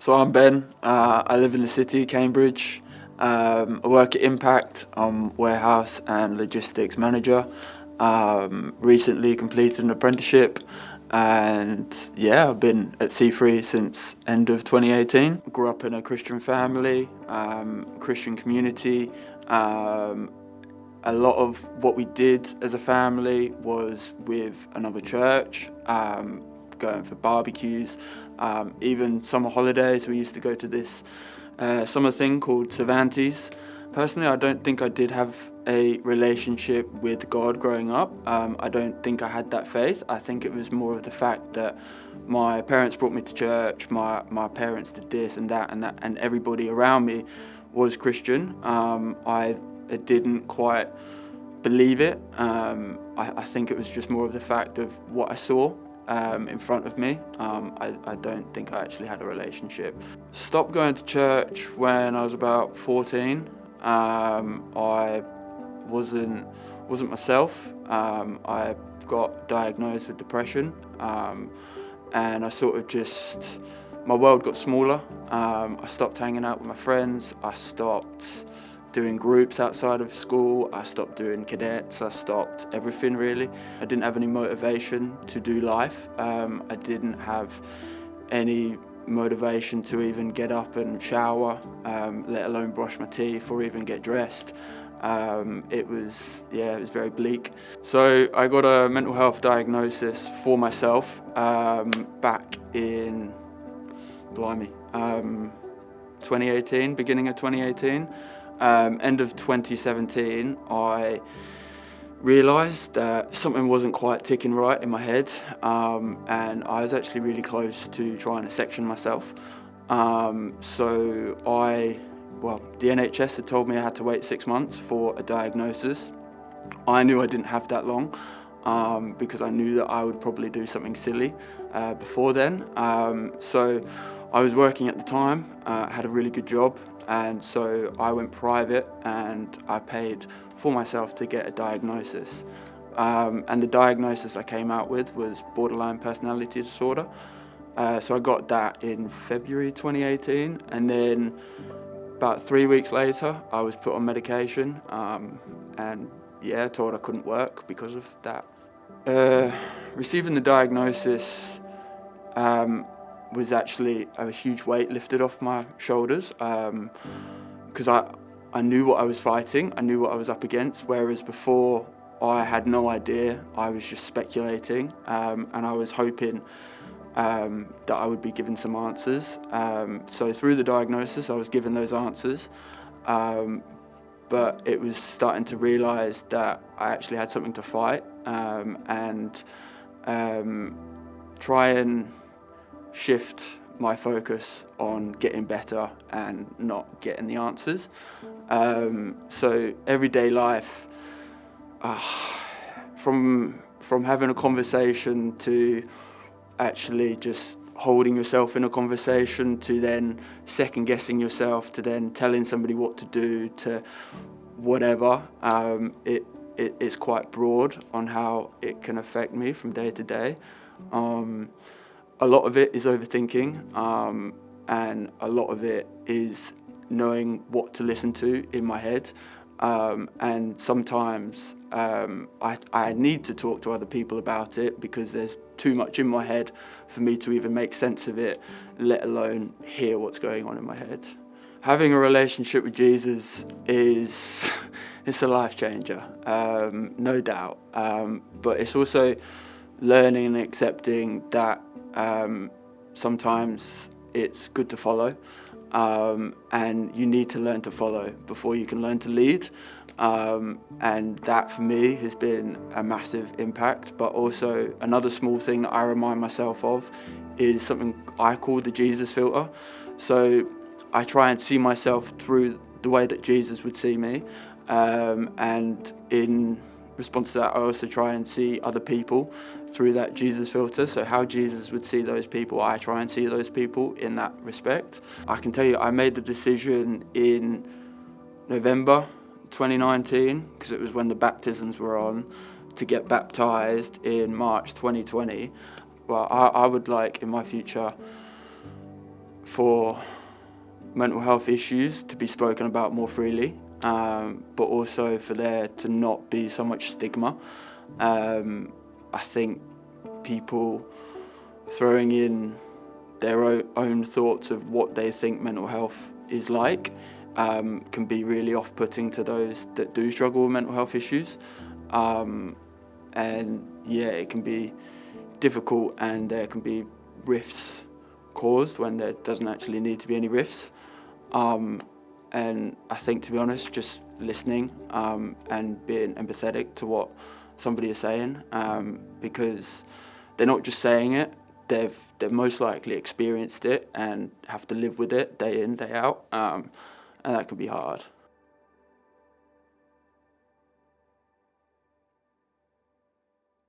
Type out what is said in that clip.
So I'm Ben. I live in the city, Cambridge. I work at Impact. I'm warehouse and logistics manager. Recently completed an apprenticeship, and yeah, I've been at C3 since end of 2018. Grew up in a Christian family, Christian community. A lot of what we did as a family was with another church, going for barbecues, even summer holidays. We used to go to this summer thing called Cervantes. Personally, I don't think I did have a relationship with God growing up. I don't think I had that faith. I think it was more of the fact that my parents brought me to church, my parents did this and that, and everybody around me was Christian. I didn't quite believe it. I think it was just more of the fact of what I saw in front of me. I don't think I actually had a relationship. Stopped going to church when I was about 14. I wasn't myself. I got diagnosed with depression, and I sort of just, my world got smaller. I stopped hanging out with my friends. I stopped doing groups outside of school. I stopped doing cadets. I stopped everything really. I didn't have any motivation to do life. I didn't have any motivation to even get up and shower, let alone brush my teeth or even get dressed. It was very bleak. So I got a mental health diagnosis for myself back in, 2018, beginning of 2018. End of 2017, I realised that something wasn't quite ticking right in my head, and I was actually really close to trying to section myself. The NHS had told me I had to wait 6 months for a diagnosis. I knew I didn't have that long, because I knew that I would probably do something silly before then. So I was working at the time, had a really good job, and so I went private and I paid for myself to get a diagnosis. And the diagnosis I came out with was borderline personality disorder. So I got that in February 2018, and then about 3 weeks later I was put on medication, and told I couldn't work because of that. Receiving the diagnosis was actually a huge weight lifted off my shoulders, because I knew what I was fighting, I knew what I was up against, whereas before I had no idea. I was just speculating, and I was hoping that I would be given some answers. So through the diagnosis I was given those answers, but it was starting to realise that I actually had something to fight, and try and shift my focus on getting better and not getting the answers. So everyday life, from having a conversation to actually just holding yourself in a conversation, to then second guessing yourself, to then telling somebody what to do, to whatever, it's quite broad on how it can affect me from day to day. A lot of it is overthinking, and a lot of it is knowing what to listen to in my head. And sometimes I need to talk to other people about it because there's too much in my head for me to even make sense of it, let alone hear what's going on in my head. Having a relationship with Jesus it's a life changer, no doubt. But it's also learning and accepting that sometimes it's good to follow, and you need to learn to follow before you can learn to lead, and that for me has been a massive impact. But also another small thing that I remind myself of is something I call the Jesus filter. So I try and see myself through the way that Jesus would see me, and in response to that I also try and see other people through that Jesus filter. So how Jesus would see those people, I try and see those people in that respect. I can tell you I made the decision in November 2019, because it was when the baptisms were on, to get baptised in March 2020. Well, I would like in my future for mental health issues to be spoken about more freely, but also for there to not be so much stigma. I think people throwing in their own thoughts of what they think mental health is like can be really off-putting to those that do struggle with mental health issues. And yeah, it can be difficult, and there can be rifts caused when there doesn't actually need to be any rifts. And I think, to be honest, just listening and being empathetic to what somebody is saying, because they're not just saying it, they've most likely experienced it and have to live with it day in, day out, and that can be hard.